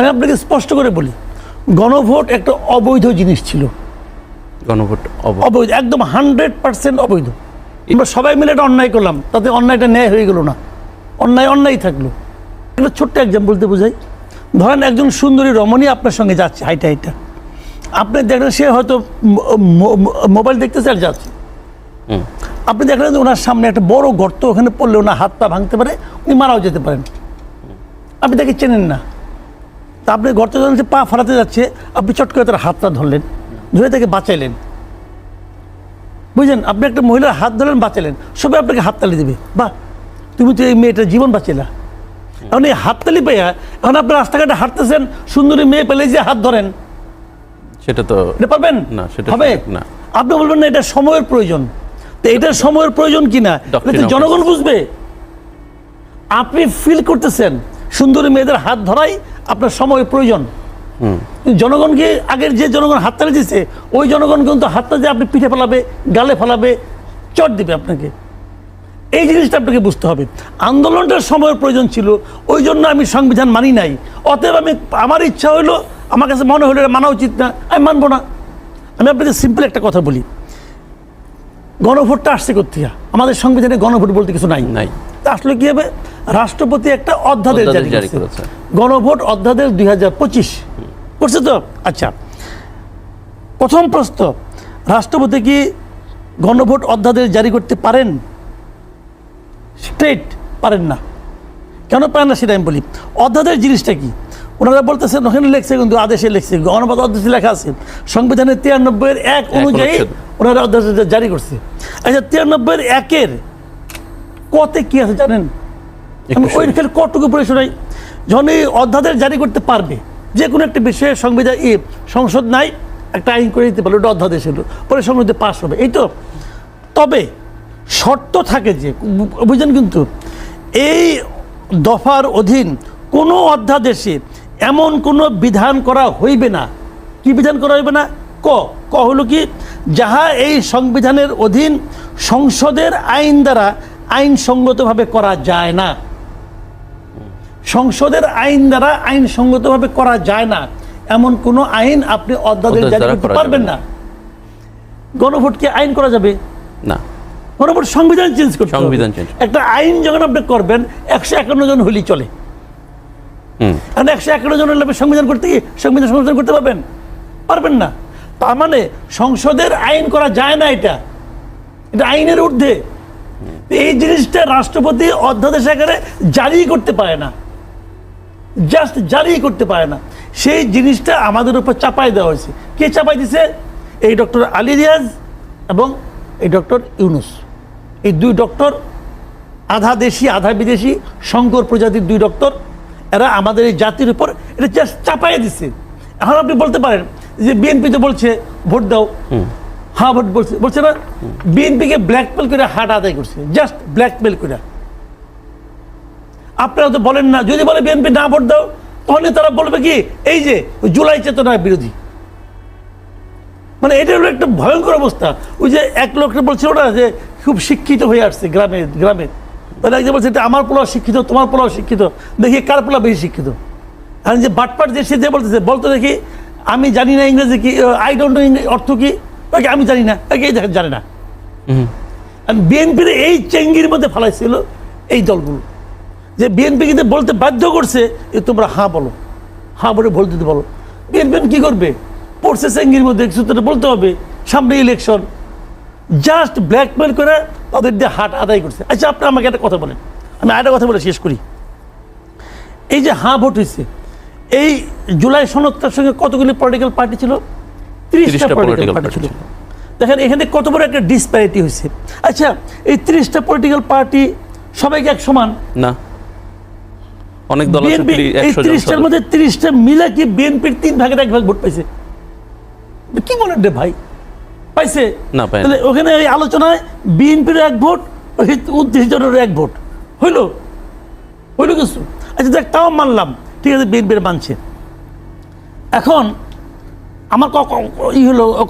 আমি আপনাকে স্পষ্ট করে বলি, গণভোট একটা অবৈধ জিনিস ছিল। গণভোট অবৈধ, একদম 100% অবৈধ। আমরা সবাই মিলে একটা অন্যায় করলাম, তাতে অন্যায়টা ন্যায় হয়ে গেল না, অন্যায় থাকলো। একটা ছোট্ট এক্সাম্পল দিয়ে বোঝাই। ধরেন একজন সুন্দরী রমণী আপনার সঙ্গে যাচ্ছে হাইটা, আপনি দেখলেন সে হয়তো মোবাইল দেখতেছে আর যাচ্ছে, আপনি দেখলেন যে ওনার সামনে একটা বড় গর্ত, ওখানে পড়লে ওনার হাত পা ভাঙতে পারে, উনি মারাও যেতে পারেন। আপনি তাকে চেনেন না, তা আপনি গর্ত যখন পা ফালাতে যাচ্ছে, আপনি চট করে তার হাতটা ধরলেন, ধরে তাকে বাঁচাইলেন। বুঝলেন, আপনি একটা মহিলার হাত ধরলেন, বাঁচালেন, সবাই আপনাকে হাততালি দেবে, বাহ তুমি তো এই মেয়েটার জীবন বাঁচালা। এখন এই হাততালি পেয়ে এখন আপনি রাস্তাঘাটে হাঁটতেছেন, সুন্দরী মেয়ে পেলে যে হাত ধরেন, সেটা তো এটা পারবেন না, সেটা হবে না। আপনি বলবেন না এটা সময়ের প্রয়োজন, তো এটা সময়ের প্রয়োজন কিনা জনগণ বুঝবে। আপনি ফিল করতেছেন সুন্দরী মেয়েদের হাত ধরাই আপনার সময়ের প্রয়োজন। জনগণকে আগের যে জনগণ হাততালি দিচ্ছে, ওই জনগণ কিন্তু হাতটা যে আপনি পিঠে ফেলাবে, গালে ফেলাবে, চট দিবে আপনাকে। এই জিনিসটা আপনাকে বুঝতে হবে। আন্দোলনটার সময়ের প্রয়োজন ছিল, ওই জন্য আমি সংবিধান মানি নাই। অতএব আমার ইচ্ছা হইলো, আমার কাছে মনে হলো এটা মানা উচিত না, আমি মানবো না। আমি আপনাকে সিম্পল একটা কথা বলি, গণভোটটা আসছে কোথেকে? আমাদের সংবিধানে গণভোট বলতে কিছু নাই। আসলে কি হবে, রাষ্ট্রপতি একটা অধ্যাদেশ জারি করেছে, গণভোট অধ্যাদেশ 2025 করছে তো। আচ্ছা, প্রথম প্রশ্ন, রাষ্ট্রপতি কি গণভোট অধ্যাদেশ জারি করতে পারেন? স্ট্রেট পারেন না। কেন পারেন না সেটা আমি বলি। অধ্যাদেশ জিনিসটা কি? ওনারা বলতেছেন, ওখানে লেখছে কিন্তু আদেশে লেখছে, গণভোট অধ্যাদেশে লেখা আছে সংবিধানের 93(1) অনুযায়ী ওনারা অধ্যাদেশ জারি করছে। আচ্ছা, 93(1)-এর কতে কি আছে জানেন? আমি ওই খেলে কটুকু পড়ে শোনাই। যখন এই অধ্যাদেশ জারি করতে পারবে, যে কোনো একটা বিষয়ে সংবিধান সংসদ নাই, একটা আইন করে দিতে পারলো, ওটা অধ্যাদেশ হলো, পরে সংসদে পাস হবে, এই তো। তবে শর্ত থাকে যে, বুঝলেন, কিন্তু এই দফার অধীন কোনো অধ্যাদেশে এমন কোনো বিধান করা হইবে না। কি বিধান করা হইবে না? ক হলো কি, যাহা এই সংবিধানের অধীন সংসদের আইন দ্বারা আইনসঙ্গতভাবে করা যায় না। সংসদের আইন দ্বারা আইনসঙ্গতভাবে করা যায় না এমন কোন আইন আপনি অধ্যাদেশ জারি করতে পারবেন না। গণভোটকে আইন করা যাবে না, গণভোট সংবিধান চেঞ্জ করতে হবে। একটা আইন যখন আপনি করবেন, 151 জন হলেই চলে। 151 জন হলে সংবিধান করতে গিয়ে সংবিধান সংশোধন করতে পারবেন না। তার মানে সংসদের আইন করা যায় না, এটা আইনের ঊর্ধ্বে। এই জিনিসটা রাষ্ট্রপতি অধ্যাদেশ আকারে জারি করতে পারে না, জাস্ট জারি করতে পারে না। সেই জিনিসটা আমাদের উপর চাপাই দেওয়া হয়েছে। কে চাপাই দিছে? এই ডক্টর আলী রিয়াজ এবং এই ডক্টর ইউনূস। এই দুই ডক্টর, আধা দেশি আধা বিদেশি, শঙ্কর প্রজাতির দুই ডক্টর, এরা আমাদের এই জাতির উপর এটা জাস্ট চাপাই দিচ্ছে। এখন আপনি বলতে পারেন যে বিএনপি তো বলছে ভোট দাও, হ্যাঁ ভোট বলছে না, বিএনপিকে ব্ল্যাকমেল করে হাট আদায় করছে, জাস্ট ব্ল্যাকমেল করে। আপনারা তো বলেন না, যদি বলে বিএনপি না ভোট দাও, তাহলে তারা বলবে কি এই যে জুলাই চেতনার বিরোধী। মানে এটা হলো একটা ভয়ঙ্কর অবস্থা। ওই যে এক লোকটা বলছিল না যে খুব শিক্ষিত হয়ে আসছে গ্রামে, তাহলে একজন বলছে আমার পোলাও শিক্ষিত, তোমার পোলাও শিক্ষিত, দেখি কার পোলাও বেশি শিক্ষিত। আর যে বাটপাট যে সে যে বলতেছে, বলতো দেখি আমি জানি না ইংরেজি কি, আই ডোন্ট নো অর্থ কি, আমি জানি না, জানে না। বিএনপির এই চেঙ্গির মধ্যে ফেলাইছিল এই দলগুলো, যে বিএনপি কিন্তু বলতে বাধ্য করছে যে তোমরা হ্যাঁ বলো, হ্যাঁ বলে ভোট দিতে বলো। বিএনপি কি করবে? পড়ছে চেঙ্গির মধ্যে, সূত্রটা বলতে হবে, সামনে ইলেকশন, জাস্ট ব্ল্যাকমেল করে তাদের দিয়ে হাট আদায় করছে। আচ্ছা, আপনি আমাকে একটা কথা বলেন, আমি আরেকটা কথা বলে শেষ করি। এই যে হ্যাঁ ভোট হয়েছে, এই জুলাই সনদটার সঙ্গে কতগুলি পলিটিক্যাল পার্টি ছিল? 30টা পলিটিক্যাল পার্টি ছিল। দেখেন এখানে কত বড় একটা ডিসপ্যারিটি হয়েছে। আচ্ছা, এই 30টা পলিটিক্যাল পার্টি সবাইকে এক সমান না, অনেক দল আছে। এই 30টার মধ্যে 30টা মিলে কি বিএনপির 3 ভাগের 1 ভাগ ভোট পাইছে? কি বলেন রে ভাই, পাইছে না? তাহলে ওখানে এই আলোচনায় বিএনপির 1 ভোট, 29 জনের 1 ভোট হইল কিছু। আচ্ছা দেখ, তাও মানলাম, ঠিক আছে, বিএনপির মানছে। এখন আমার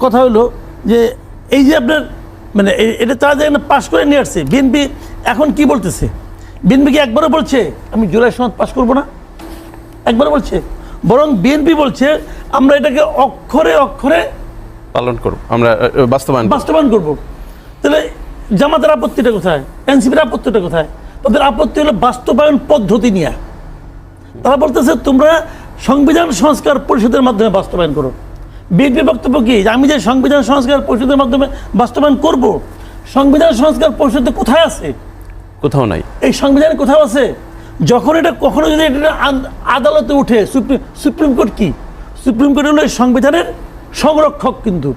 কথা হলো যে এই যে আপনার মানে এটা তারা যে পাশ করে নিয়ে আসছে, বিএনপি এখন কি বলতেছে? বিএনপি কি একবারও বলছে আমি জুলাই সনদ পাশ করবো না? একবারও বলছে? বরং বিএনপি বলছে আমরা এটাকে অক্ষরে অক্ষরে পালন করব, আমরা বাস্তবায়ন করব। তাহলে জামাতের আপত্তিটা কোথায়? এনসিপির আপত্তিটা কোথায়? তাদের আপত্তি হলো বাস্তবায়ন পদ্ধতি নিয়ে। তারা বলতেছে তোমরা সংবিধান সংস্কার পরিষদের মাধ্যমে বাস্তবায়ন করো। বিএনপির বক্তব্য কি? যে আমি যে সংবিধান সংস্কার পরিষদের মাধ্যমে বাস্তবায়ন করব, সংবিধান সংস্কার পরিষদে কোথায় আছে? কোথাও নাই। এই সংবিধানে কোথাও আছে? যখন এটা কখনো যদি এটা আদালতে উঠে, সুপ্রিম কোর্ট কি? সুপ্রিম কোর্ট হলো এই সংবিধানের সংরক্ষক। কিন্তু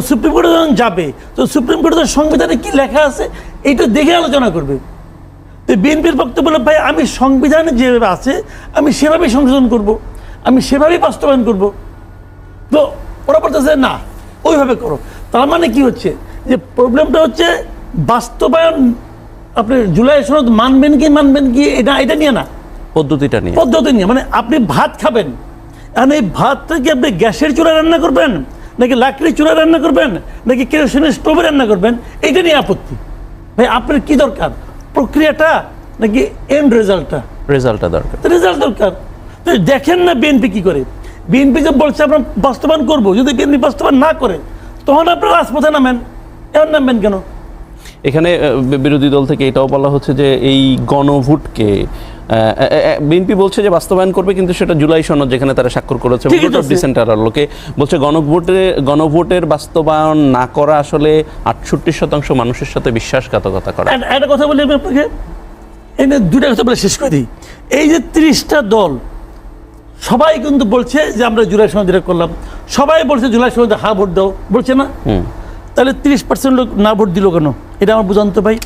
সুপ্রিম কোর্টে যখন যাবে, তো সুপ্রিম কোর্টের সংবিধানে কি লেখা আছে এইটা দেখে আলোচনা করবে। তো বিএনপির বক্তব্য হলো ভাই আমি সংবিধানে যেভাবে আছে আমি সেভাবেই সংশোধন করব, আমি সেভাবেই বাস্তবায়ন করব। তো ওরা বলতেছে না ওইভাবে করো। তার মানে কি হচ্ছে যে প্রবলেমটা হচ্ছে বাস্তবায়ন। আপনি জুলাই সনদ মানবেন কি এটা নিয়ে না, পদ্ধতি নিয়ে। মানে আপনি ভাত খাবেন, এখন এই ভাতটা কি আপনি গ্যাসের চুলায় রান্না করবেন, নাকি লাকড়ির চুলায় রান্না করবেন, নাকি কেরোসিনের স্টোভে রান্না করবেন, এইটা নিয়ে আপত্তি। ভাই আপনার কি দরকার, প্রক্রিয়াটা নাকি এন্ড রেজাল্টটা? রেজাল্ট দরকার। তো দেখেন না বিএনপি কি করে। বিএনপি যে বলছে আমরা বাস্তবায়ন করবো, যদি বিএনপি বাস্তবায়ন না করে তখন আপনারা রাজপথে নামেন। এখন নামবেন কেন? এখানে বিরোধী দল থেকে এটাও বলা হচ্ছে যে এই গণভোটকে বিএনপি বলছে যে বাস্তবায়ন করবে, কিন্তু সেটা জুলাই সনদ যেখানে তারা স্বাক্ষর করেছে ডিসেন্টার লোকে বলছে গণভোটের বাস্তবায়ন না করা আসলে 68% মানুষের সাথে বিশ্বাসঘাতকতা করা। একটা কথা বলি আমি আপনাকে, এই দুটা কথা বলে শেষ করে দিই। এই যে 30টা দল সবাই কিন্তু বলছে যে আমরা জুলাই সনদ যেটা করলাম, সবাই বলছে জুলাই সনদে হা ভোট দাও, বলছে না? তাহলে 30% লোক না ভোট দিল কেন? এটা আমার বুঝান তো ভাই।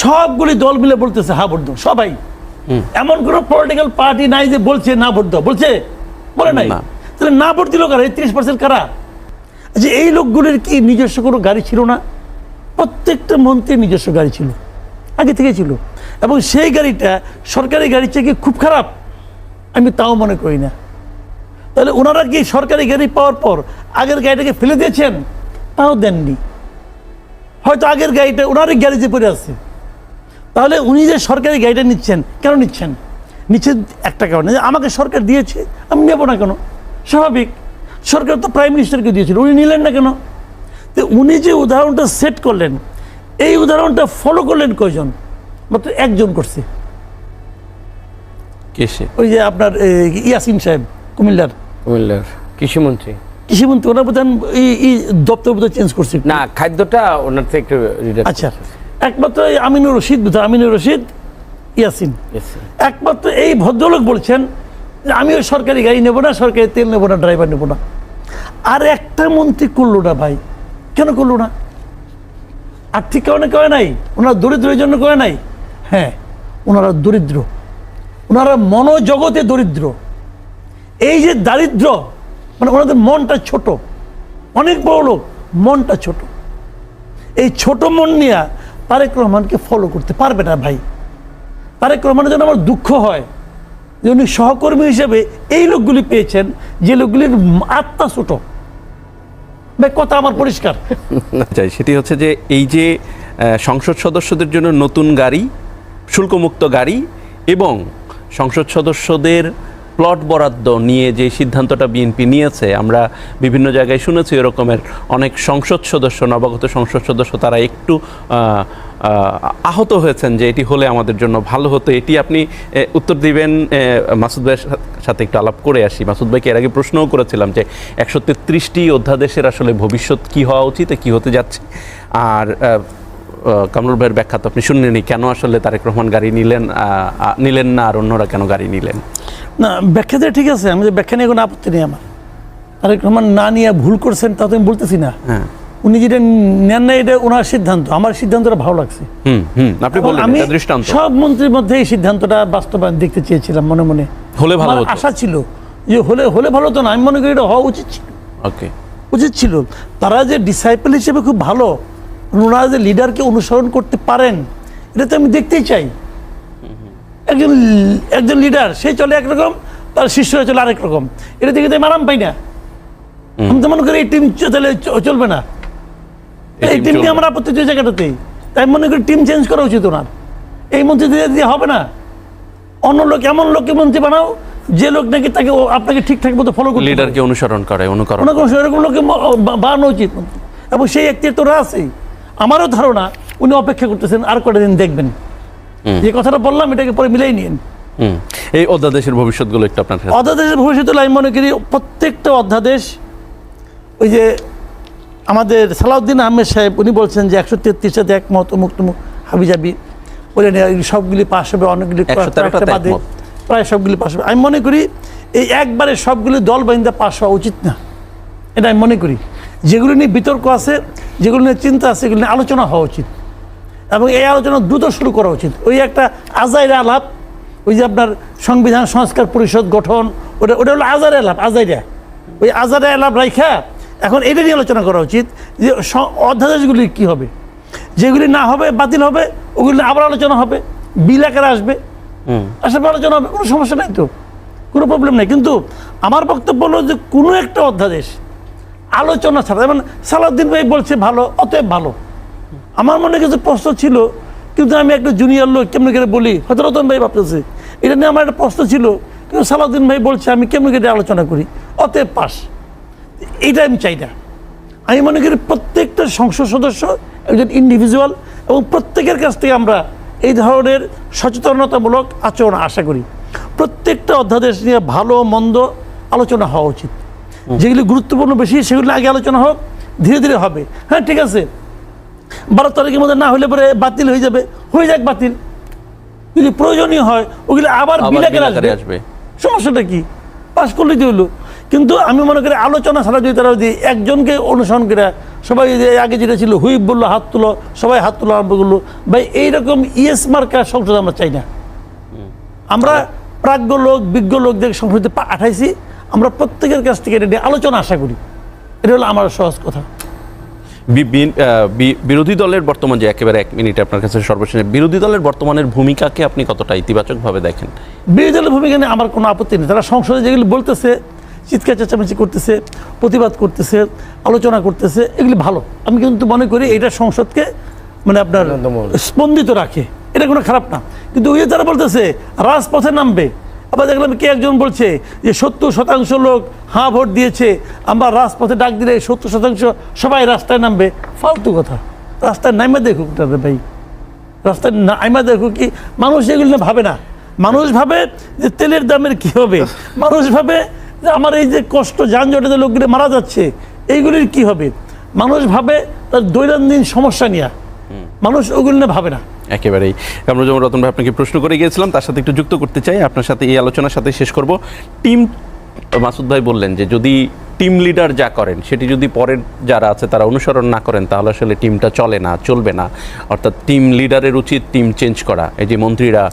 সবগুলি দল মিলে বলতেছে হা ভোট দাও, সবাই। এমন কোন পলিটিক্যাল পার্টি নাই যে বলছে না ভোট দাও, বলে নাই। তাহলে না ভোট দিল কারা? এই 30% কারা? আচ্ছা এই লোকগুলির কি নিজস্ব কোনো গাড়ি ছিল না? প্রত্যেকটা মন্ত্রীর নিজস্ব গাড়ি ছিল, আগে থেকে ছিল। এবং সেই গাড়িটা সরকারি গাড়ির চেয়ে কি খুব খারাপ? আমি তাও মনে করি না। তাহলে ওনারা কি সরকারি গাড়ি পাওয়ার পর আগের গাড়িটাকে ফেলে দিয়েছেন? তাও দেননি। হয়তো আগের গাড়িটা ওনারই গ্যারেজে পড়ে আছে। তাহলে উনি যে সরকারি গাড়িটা নিচ্ছেন, কেন নিচ্ছেন? নিচ্ছেন একটা কারণে, যে আমাকে সরকার দিয়েছে, আমি নেব না কেন? স্বাভাবিক। সরকার তো প্রাইম মিনিস্টারকে দিয়েছিল, উনি নিলেন না কেন? তো উনি যে উদাহরণটা সেট করলেন, এই উদাহরণটা ফলো করলেন কয়জন? মাত্র একজন করছে। ওই যে আপনার ইয়াসিন সাহেব, কুমিল্লার কৃষিমন্ত্রী, ওনার প্রধান দপ্তর বোধহয় চেঞ্জ করছে না, খাদ্যটা ওনার থেকে একটু। আচ্ছা, একমাত্র আমিনুর রশিদ ইয়াসিন, একমাত্র এই ভদ্রলোক বলছেন যে আমি ওই সরকারি গাড়ি নেবো না, সরকারি তেল নেবো না, ড্রাইভার নেবো না। আর একটা মন্ত্রী করলো না ভাই। কেন করলো না? আর্থিক কারণে করে নাই, ওনারা দরিদ্রের জন্য করে নাই। হ্যাঁ, ওনারা দরিদ্র, ওনারা মনোজগতে দরিদ্র। এই যে দারিদ্র, মানে ওনাদের মনটা ছোট, অনেক বড় লোক, মনটা ছোট। এই ছোট মন নিয়ে তারেক রহমানকে ফলো করতে পারবে না ভাই। তারেক রহমানের জন্য আমার দুঃখ হয় যে উনি সহকর্মী হিসেবে এই লোকগুলি পেয়েছেন, যে লোকগুলির আত্মা ছোট। ভাই কথা আমার পরিষ্কার। সেটি হচ্ছে যে এই যে সংসদ সদস্যদের জন্য নতুন গাড়ি, শুল্কমুক্ত গাড়ি এবং সংসদ সদস্যদের প্লট বরাদ্দ নিয়ে যে সিদ্ধান্তটা বিএনপি নিয়েছে, আমরা বিভিন্ন জায়গায় শুনেছি এরকমের অনেক সংসদ সদস্য, নবাগত সংসদ সদস্য তারা একটু আহত হয়েছেন যে এটি হলে আমাদের জন্য ভালো হতো। এটি আপনি উত্তর দিবেন। মাসুদ ভাইয়ের সাথে একটু আলাপ করে আসি। মাসুদ ভাইকে এর আগে প্রশ্নও করেছিলাম যে 133টি অধ্যাদেশের আসলে ভবিষ্যৎ কি হওয়া উচিত, কি হতে যাচ্ছে। আর কামরুল ভাইয়ের ব্যাখ্যা তো আপনি শুনলেনই, কেন আসলে তারেক রহমান গাড়ি নিলেন না আর অন্যরা কেন গাড়ি নিলেন না। ব্যাখ্যাটা ঠিক আছে, আমি ব্যাখ্যা নিয়ে কোনো আপত্তি নেই আমার। তারেক রহমান না নিয়ে ভুল করছেন তা তো আমি বলতেছি না। উনি যেটা নেন না এটা ওনার সিদ্ধান্ত, আমার সিদ্ধান্তটা ভালো লাগছে। আমি সব মন্ত্রীর মধ্যে এই সিদ্ধান্তটা বাস্তবায়ন দেখতে চেয়েছিলাম, মনে মনে হলে ভালো হতো, আশা ছিল যে হলে ভালো হতো না। আমি মনে করি এটা হওয়া উচিত ছিল। তারা যে ডিসাইপল হিসেবে খুব ভালো, ওনারা যে লিডারকে অনুসরণ করতে পারেন, এটা তো আমি দেখতেই চাই। একজন লিডার সে চলে একরকম, তার শিষ্যরা চলে আরেক রকম, এটা দেখে তো আমি আরাম পাই না। আমি তো মনে করি এই টিম চলবে না, এই টিম নিয়ে আমার আপত্তি ওই জায়গাটাতেই। তাই মনে করি টিম চেঞ্জ করা উচিত ওনার। এই মন্ত্রী দিয়ে হবে না, অন্য লোক, এমন লোককে মন্ত্রী বানাও যে লোক নাকি তাকে আপনাকে ঠিকঠাক মতো ফলো করতে পারে। লিডারকে অনুসরণ করে, অনুকরণ কোনো করে। এরকম লোককে বাড়ানো উচিত, এবং সেই একটি তোরা আছেই। আমারও ধারণা উনি অপেক্ষা করতেছেন আর কটা দিন দেখবেন। যে কথাটা বললাম এটাকে পরে মিলাই নিন। এই অধ্যাদেশের ভবিষ্যৎগুলো একটু আপনার কাছে। অধ্যাদেশের ভবিষ্যৎ আমি মনে করি প্রত্যেকটা অধ্যাদেশ, ওই যে আমাদের সালাউদ্দিন আহমেদ সাহেব উনি বলছেন যে 133টাতে একমত, অমুক তমুক হাবিজাবি বলে সবগুলি পাশ হবে, অনেকগুলি 113টাতে বাদে একমত। প্রায় সবগুলি পাশ হবে। আমি মনে করি এই একবারে সবগুলি দল বাহিনীতে পাশ হওয়া উচিত না, এটা আমি মনে করি। যেগুলি নিয়ে বিতর্ক আছে, যেগুলো নিয়ে চিন্তা আছে, এগুলো নিয়ে আলোচনা হওয়া উচিত, এবং এই আলোচনা দ্রুত শুরু করা উচিত। ওই একটা আজাইরা আলাপ, ওই যে আপনার সংবিধান সংস্কার পরিষদ গঠন, ওটা হলো আজারে আলাপ, আজাইরা, ওই আজারে আলাপ রাইখা এখন এটা নিয়ে আলোচনা করা উচিত যে অধ্যাদেশগুলি কী হবে, যেগুলি না হবে বাতিল হবে, ওগুলি আবার আলোচনা হবে, বিল আকারে আসবে, আসার আলোচনা হবে, কোনো সমস্যা নাই তো, কোনো প্রবলেম নেই। কিন্তু আমার বক্তব্য হলো যে কোনো একটা অধ্যাদেশ আলোচনা ছাড়া, যেমন সালাউদ্দিন ভাই বলছে ভালো, অতএব ভালো। আমার মনে কিছু প্রশ্ন ছিল, কিন্তু আমি একটা জুনিয়র লোক কেমন করে বলি, হয়তো রতন ভাই ভাবতেছে, এটা নিয়ে আমার একটা প্রশ্ন ছিল, কিন্তু সালাউদ্দিন ভাই বলছে আমি কেমন করে আলোচনা করি, অতএব পাস। এইটা আমি চাই না। আমি মনে করি প্রত্যেকটা সংসদ সদস্য একজন ইন্ডিভিজুয়াল, এবং প্রত্যেকের কাছ থেকে আমরা এই ধরনের সচেতনতামূলক আচরণ আশা করি। প্রত্যেকটা অধ্যাদেশ নিয়ে ভালো মন্দ আলোচনা হওয়া উচিত, যেগুলি গুরুত্বপূর্ণ বেশি সেগুলি আগে আলোচনা হোক, ধীরে ধীরে হবে। হ্যাঁ ঠিক আছে, 12 তারিখের মধ্যে না হলে পরে বাতিল হয়ে যাবে, হয়ে যাক বাতিল, যদি প্রয়োজনীয় হয় ওগুলি আবার বিল আকারে আসবে, সমস্যাটা কি, পাস করলেই তো হলো। কিন্তু আমি মনে করি আলোচনা ছাড়া যদি তারা যদি একজনকে অনুসরণ করে সবাই, আগে যেটা ছিল হুইপ বললো হাত তুলো, সবাই হাত তুলো আরম্ভ করলো, ভাই এইরকম ইয়েস মার্কা সংসদ আমরা চাই না। আমরা প্রাজ্ঞ লোক, বিজ্ঞ লোকদের সংসদে পাঠাইছি, আমরা প্রত্যেকের কাছ থেকে এটা নিয়ে আলোচনা আশা করি, এটা হলো আমার সহজ কথা। বিরোধী দলের বর্তমান যে একেবারে 1 মিনিট আপনার কাছে সর্বশেষ, বিরোধী দলের বর্তমানের ভূমিকাকে আপনি কতটা ইতিবাচকভাবে দেখেন? বিরোধী দলের ভূমিকা নিয়ে আমার কোনো আপত্তি নেই। তারা সংসদে যেগুলি বলতেছে, চিৎকার চেঁচামেচি করতেছে, প্রতিবাদ করতেছে, আলোচনা করতেছে, এগুলি ভালো। আমি কিন্তু মনে করি এটা সংসদকে মানে আপনার স্পন্দিত রাখে, এটা কোনো খারাপ না। কিন্তু ওই যারা বলতেছে রাজপথে নামবে, আবার দেখলাম কে একজন বলছে যে 70% লোক হাঁ ভোট দিয়েছে, আমরা রাজপথে ডাক দিলে 70% সবাই রাস্তায় নামবে। ফালতু কথা, রাস্তায় নামে দেখুক তাদের ভাই, রাস্তায় নামে দেখুক। কি মানুষ এগুলো না ভাবে না, মানুষ ভাবে যে তেলের দামের কি হবে, মানুষ ভাবে যে আমার এই যে কষ্ট যানজটে যে লোকগুলো মারা যাচ্ছে এইগুলির কি হবে, মানুষ ভাবে তার দৈনন্দিন সমস্যা নিয়ে, মানুষ ওগুলো না ভাবে না। একেবারেই। আমরা যেমন রতন ভাই আপনাকে প্রশ্ন করে গিয়েছিলাম, তার সাথে একটু যুক্ত করতে চাই আপনার সাথে, এই আলোচনার সাথে শেষ করব। টিম, মাসুদ ভাই বললেন যে যদি টিম লিডার যা করেন সেটি যদি পরের যারা আছে তারা অনুসরণ না করেন তাহলে আসলে টিমটা চলে না, চলবে না। অর্থাৎ টিম লিডারের উচিত টিম চেঞ্জ করা। এই যে মন্ত্রীরা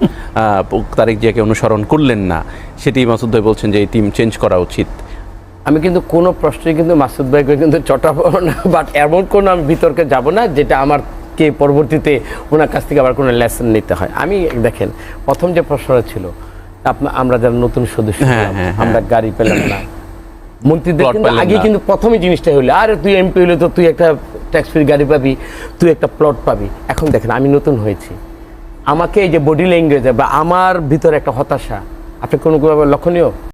তারেক জিয়াকে অনুসরণ করলেন না, সেটি মাসুদ ভাই বলছেন যে এই টিম চেঞ্জ করা উচিত। আমি কিন্তু কোনো প্রশ্নই কিন্তু মাসুদ ভাইকে কিন্তু চটাবো না, বাট এমন কোনো আমি বিতর্কে যাব না যেটা আমারকে পরবর্তীতে ওনার কাছ থেকে আবার কোনো লেসন নিতে হয়। আমি দেখেন, প্রথম যে প্রশ্নটা ছিল আমরা যারা নতুন সদস্য আমরা গাড়ি পেলাম না, মন্ত্রীদের কিন্তু আগে কিন্তু প্রথমে জিনিসটা হইলো, আরে তুই এমপি হইলে তো তুই একটা ট্যাক্স ফ্রি গাড়ি পাবি, তুই একটা প্লট পাবি। এখন দেখেন আমি নতুন হয়েছি, আমাকে এই যে বডি ল্যাঙ্গুয়েজ বা আমার ভিতরে একটা হতাশা, আপনি কোনো লক্ষণীয়